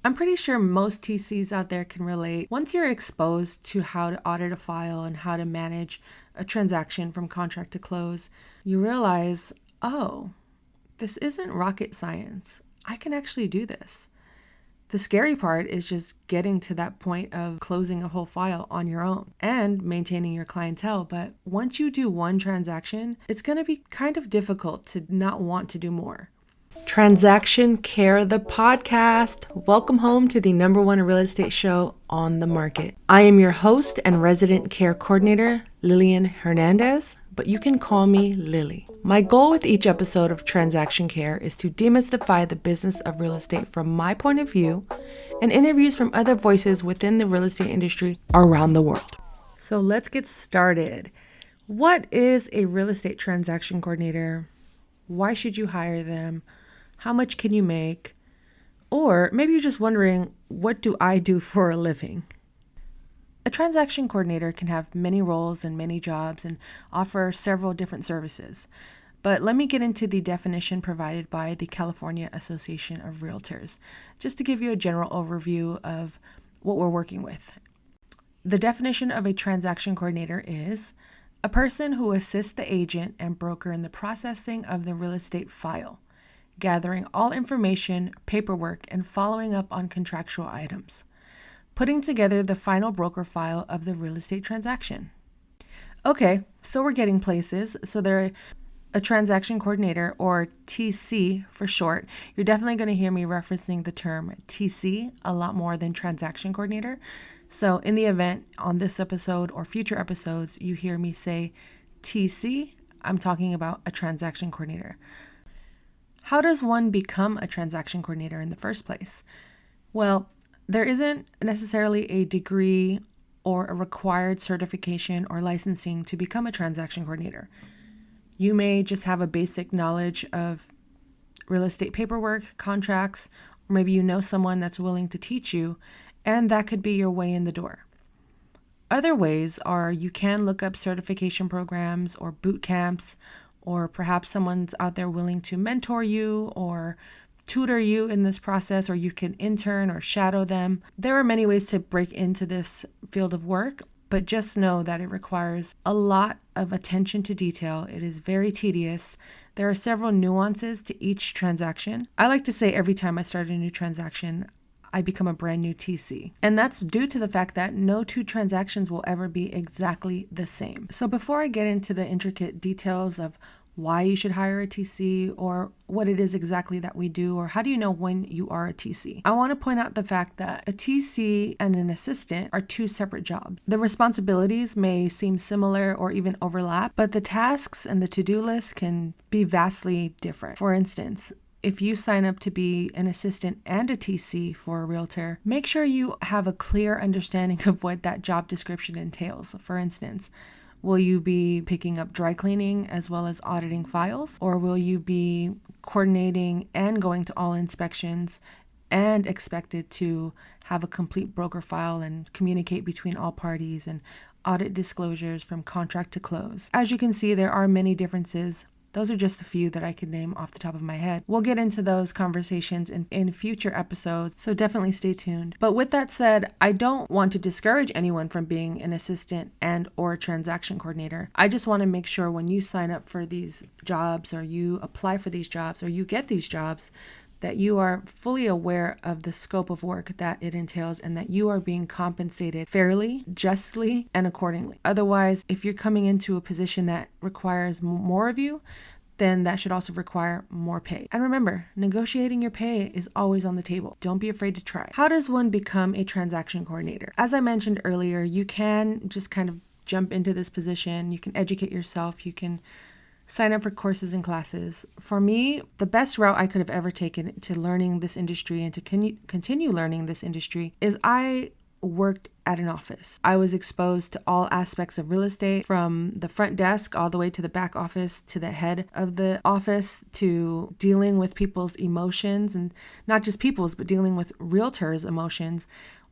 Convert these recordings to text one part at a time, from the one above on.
I'm pretty sure most TCs out there can relate. Once you're exposed to how to audit a file and how to manage a transaction from contract to close, you realize, oh, this isn't rocket science. I can actually do this. The scary part is just getting to that point of closing a whole file on your own and maintaining your clientele. But once you do one transaction, it's going to be kind of difficult to not want to do more. Transaction Care, the podcast. Welcome home to the #1 real estate show on the market. I am your host and resident care coordinator, Lillian Hernandez, but you can call me Lilly. My goal with each episode of Transaction Care is to demystify the business of real estate from my point of view and interviews from other voices within the real estate industry around the world. So let's get started. What is a real estate transaction coordinator? Why should you hire them? How much can you make? Or maybe you're just wondering, what do I do for a living? A transaction coordinator can have many roles and many jobs and offer several different services. But let me get into the definition provided by the California Association of Realtors, just to give you a general overview of what we're working with. The definition of a transaction coordinator is a person who assists the agent and broker in the processing of the real estate file, gathering all information, paperwork, and following up on contractual items, putting together the final broker file of the real estate transaction. Okay, so we're getting places. So they're a transaction coordinator, or TC for short. You're definitely going to hear me referencing the term TC a lot more than transaction coordinator. So in the event on this episode or future episodes, you hear me say TC, I'm talking about a transaction coordinator. How does one become a transaction coordinator in the first place? Well, there isn't necessarily a degree or a required certification or licensing to become a transaction coordinator. You may just have a basic knowledge of real estate paperwork, contracts, or maybe you know someone that's willing to teach you, and that could be your way in the door. Other ways are you can look up certification programs or boot camps, or perhaps someone's out there willing to mentor you or tutor you in this process, or you can intern or shadow them. There are many ways to break into this field of work, but just know that it requires a lot of attention to detail. It is very tedious. There are several nuances to each transaction. I like to say every time I start a new transaction, I become a brand new TC. And that's due to the fact that no two transactions will ever be exactly the same. So before I get into the intricate details of why you should hire a TC or what it is exactly that we do, or how do you know when you are a TC, I want to point out the fact that a TC and an assistant are two separate jobs. The responsibilities may seem similar or even overlap, but the tasks and the to-do list can be vastly different. For instance, if you sign up to be an assistant and a TC for a realtor, make sure you have a clear understanding of what that job description entails. For instance, will you be picking up dry cleaning as well as auditing files? Or will you be coordinating and going to all inspections and expected to have a complete broker file and communicate between all parties and audit disclosures from contract to close? As you can see, there are many differences. Those are just a few that I could name off the top of my head. We'll get into those conversations in future episodes, so definitely stay tuned. But with that said, I don't want to discourage anyone from being an assistant and or a transaction coordinator. I just want to make sure when you sign up for these jobs, or you apply for these jobs, or you get these jobs, that you are fully aware of the scope of work that it entails and that you are being compensated fairly, justly, and accordingly. Otherwise, if you're coming into a position that requires more of you, then that should also require more pay. And remember, negotiating your pay is always on the table. Don't be afraid to try. How does one become a transaction coordinator? As I mentioned earlier, you can just kind of jump into this position. You can educate yourself. You can sign up for courses and classes. For me, the best route I could have ever taken to learning this industry and to continue learning this industry is I worked at an office. I was exposed to all aspects of real estate, from the front desk all the way to the back office, to the head of the office, to dealing with people's emotions, and not just people's, but dealing with realtors' emotions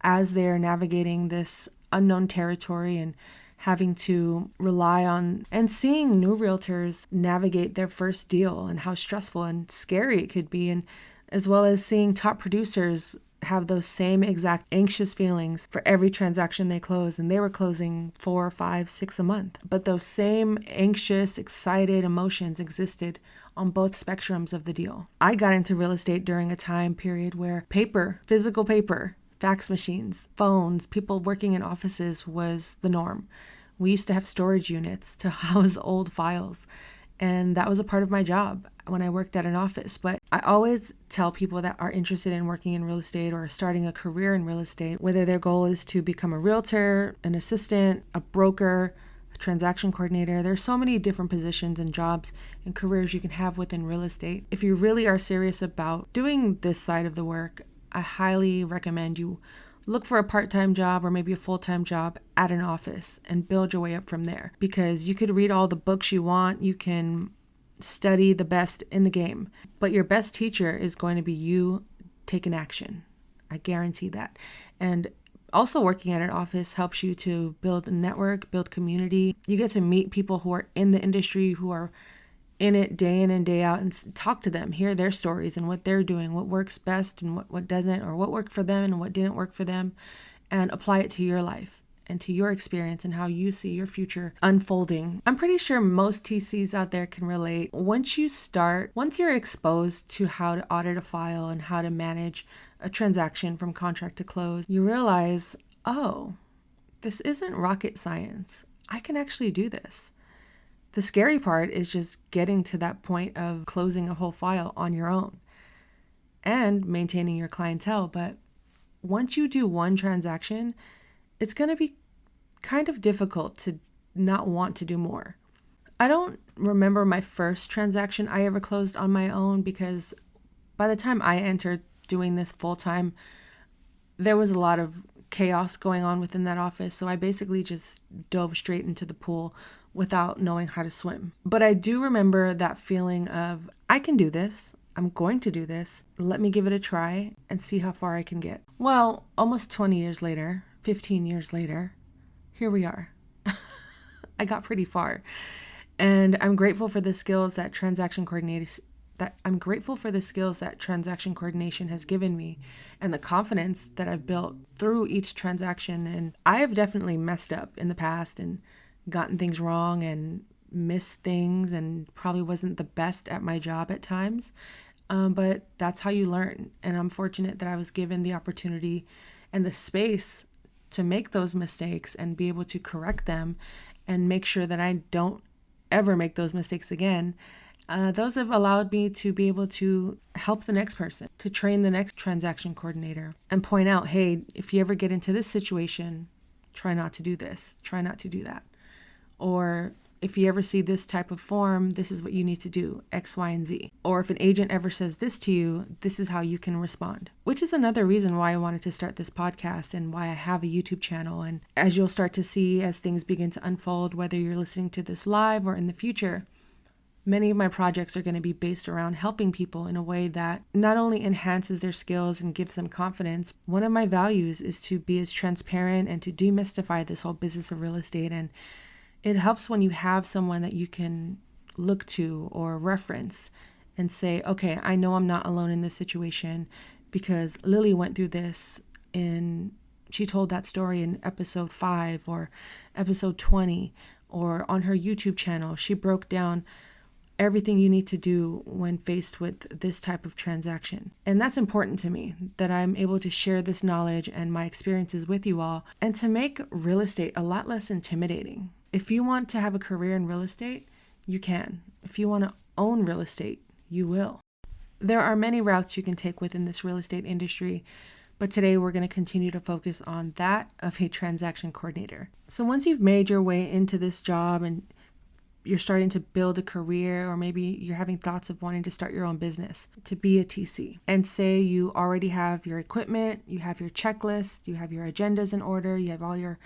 as they're navigating this unknown territory and having to rely on and seeing new realtors navigate their first deal and how stressful and scary it could be, and as well as seeing top producers have those same exact anxious feelings for every transaction they close, and they were closing 4, 5, 6 a month. But those same anxious, excited emotions existed on both spectrums of the deal. I got into real estate during a time period where paper, physical paper, fax machines, phones, people working in offices was the norm. We used to have storage units to house old files, and that was a part of my job when I worked at an office. But I always tell people that are interested in working in real estate or starting a career in real estate, whether their goal is to become a realtor, an assistant, a broker, a transaction coordinator. There's so many different positions and jobs and careers you can have within real estate. If you really are serious about doing this side of the work, I highly recommend you look for a part-time job or maybe a full-time job at an office and build your way up from there, because you could read all the books you want, you can study the best in the game, but your best teacher is going to be you taking action. I guarantee that. And also working at an office helps you to build a network, build community. You get to meet people who are in the industry, who are in it day in and day out, and talk to them, hear their stories and what they're doing, what works best and what doesn't, or what worked for them and what didn't work for them, and apply it to your life and to your experience and how you see your future unfolding. I'm pretty sure most TCs out there can relate. Once you're exposed to how to audit a file and how to manage a transaction from contract to close, you realize, oh, this isn't rocket science. I can actually do this. The scary part is just getting to that point of closing a whole file on your own and maintaining your clientele. But once you do one transaction, it's going to be kind of difficult to not want to do more. I don't remember my first transaction I ever closed on my own, because by the time I entered doing this full time, there was a lot of chaos going on within that office. So I basically just dove straight into the pool without knowing how to swim. But I do remember that feeling of, I can do this. I'm going to do this. Let me give it a try and see how far I can get. Well, almost 20 years later, 15 years later, here we are. I got pretty far. And I'm grateful for the skills that transaction coordination has given me, and the confidence that I've built through each transaction. And I have definitely messed up in the past and gotten things wrong and missed things and probably wasn't the best at my job at times. But that's how you learn. And I'm fortunate that I was given the opportunity and the space to make those mistakes and be able to correct them and make sure that I don't ever make those mistakes again. Those have allowed me to be able to help the next person, to train the next transaction coordinator and point out, hey, if you ever get into this situation, try not to do this, try not to do that. Or if you ever see this type of form, this is what you need to do, X, Y, and Z. Or if an agent ever says this to you, this is how you can respond. Which is another reason why I wanted to start this podcast and why I have a YouTube channel. And as you'll start to see as things begin to unfold, whether you're listening to this live or in the future, many of my projects are going to be based around helping people in a way that not only enhances their skills and gives them confidence. One of my values is to be as transparent and to demystify this whole business of real estate. And it helps when you have someone that you can look to or reference and say, okay, I know I'm not alone in this situation because Lilly went through this she told that story in episode 5 or episode 20, or on her YouTube channel, she broke down everything you need to do when faced with this type of transaction. And that's important to me, that I'm able to share this knowledge and my experiences with you all, and to make real estate a lot less intimidating. If you want to have a career in real estate, you can. If you want to own real estate, you will. There are many routes you can take within this real estate industry, but today we're going to continue to focus on that of a transaction coordinator. So once you've made your way into this job and you're starting to build a career, or maybe you're having thoughts of wanting to start your own business, to be a TC, and say you already have your equipment, you have your checklist, you have your agendas in order, you have all your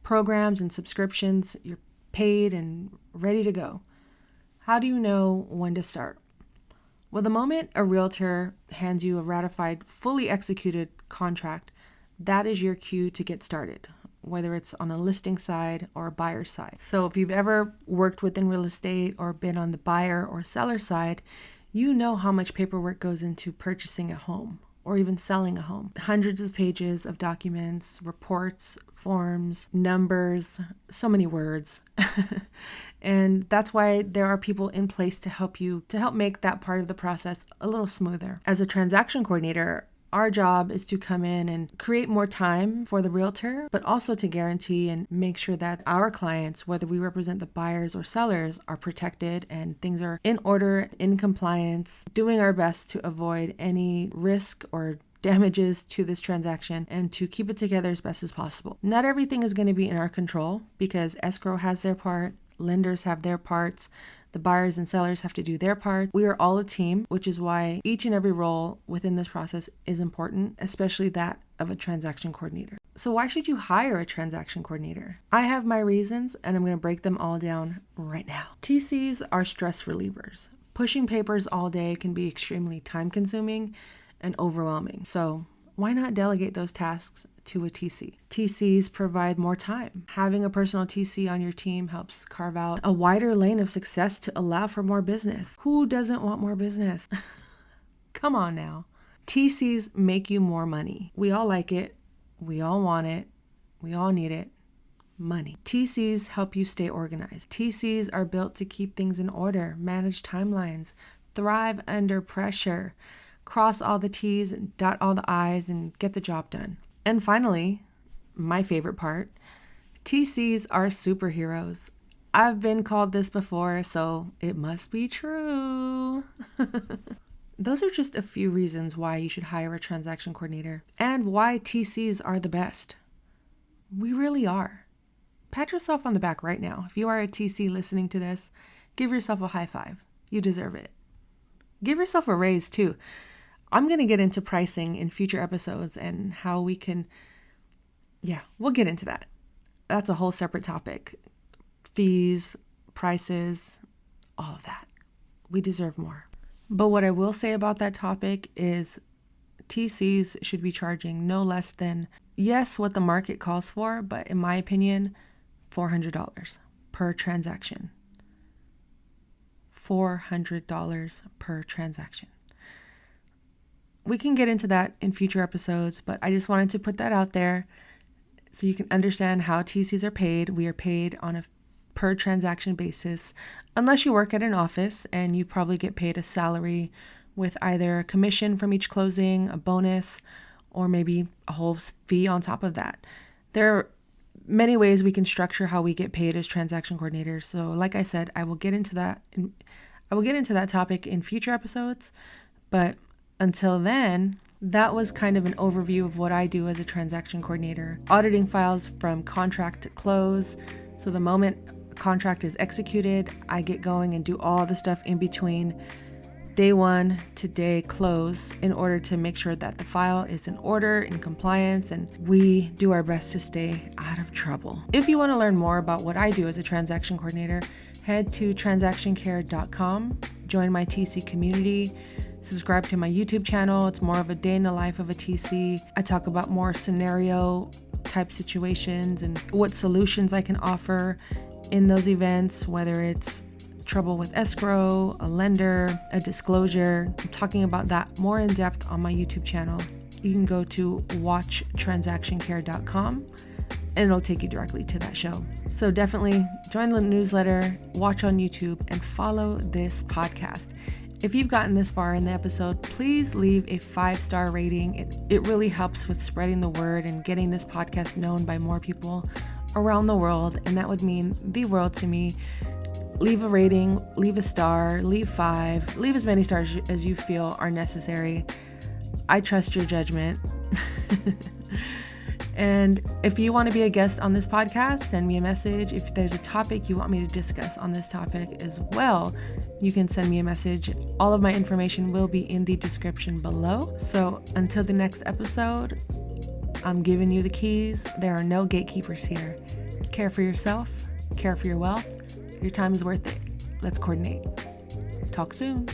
programs and subscriptions, you're paid and ready to go. How do you know when to start? Well, the moment a realtor hands you a ratified, fully executed contract, that is your cue to get started, whether it's on a listing side or a buyer side. So if you've ever worked within real estate or been on the buyer or seller side, you know how much paperwork goes into purchasing a home or even selling a home. Hundreds of pages of documents, reports, forms, numbers, so many words. And that's why there are people in place to help make that part of the process a little smoother. As a transaction coordinator, our job is to come in and create more time for the realtor, but also to guarantee and make sure that our clients, whether we represent the buyers or sellers, are protected and things are in order, in compliance, doing our best to avoid any risk or damages to this transaction and to keep it together as best as possible. Not everything is going to be in our control because escrow has their part, lenders have their parts, the buyers and sellers have to do their part. We are all a team, which is why each and every role within this process is important, especially that of a transaction coordinator. So why should you hire a transaction coordinator? I have my reasons, and I'm going to break them all down right now. TCs are stress relievers. Pushing papers all day can be extremely time-consuming and overwhelming. So why not delegate those tasks to a TC? TCs provide more time. Having a personal TC on your team helps carve out a wider lane of success to allow for more business. Who doesn't want more business? Come on now. TCs make you more money. We all like it. We all want it. We all need it. Money. TCs help you stay organized. TCs are built to keep things in order, manage timelines, thrive under pressure, cross all the T's and dot all the I's and get the job done. And finally, my favorite part, TCs are superheroes. I've been called this before, so it must be true. Those are just a few reasons why you should hire a transaction coordinator and why TCs are the best. We really are. Pat yourself on the back right now. If you are a TC listening to this, give yourself a high five. You deserve it. Give yourself a raise too. I'm going to get into pricing in future episodes and how we can, we'll get into that. That's a whole separate topic. Fees, prices, all of that. We deserve more. But what I will say about that topic is TCs should be charging no less than, yes, what the market calls for, but in my opinion, $400 per transaction. $400 per transaction. We can get into that in future episodes, but I just wanted to put that out there so you can understand how TCs are paid. We are paid on a per transaction basis, unless you work at an office, and you probably get paid a salary with either a commission from each closing, a bonus, or maybe a whole fee on top of that. There are many ways we can structure how we get paid as transaction coordinators. So like I said, I will get into that topic in future episodes, but until then, that was kind of an overview of what I do as a transaction coordinator, auditing files from contract to close. So the moment a contract is executed, I get going and do all the stuff in between day one to day close in order to make sure that the file is in order, in compliance, and we do our best to stay out of trouble. If you want to learn more about what I do as a transaction coordinator, head to transactioncare.com, join my TC community, subscribe to my YouTube channel. It's more of a day in the life of a TC. I talk about more scenario type situations and what solutions I can offer in those events, whether it's trouble with escrow, a lender, a disclosure. I'm talking about that more in depth on my YouTube channel. You can go to watchtransactioncare.com and it'll take you directly to that show. So definitely join the newsletter, watch on YouTube, and follow this podcast. If you've gotten this far in the episode, please leave a 5-star rating. It really helps with spreading the word and getting this podcast known by more people around the world, and that would mean the world to me. Leave a rating, leave a star, leave 5, leave as many stars as you feel are necessary. I trust your judgment. And if you want to be a guest on this podcast, send me a message. If there's a topic you want me to discuss on this topic as well, you can send me a message. All of my information will be in the description below. So until the next episode, I'm giving you the keys. There are no gatekeepers here. Care for yourself, care for your wealth. Your time is worth it. Let's coordinate. Talk soon.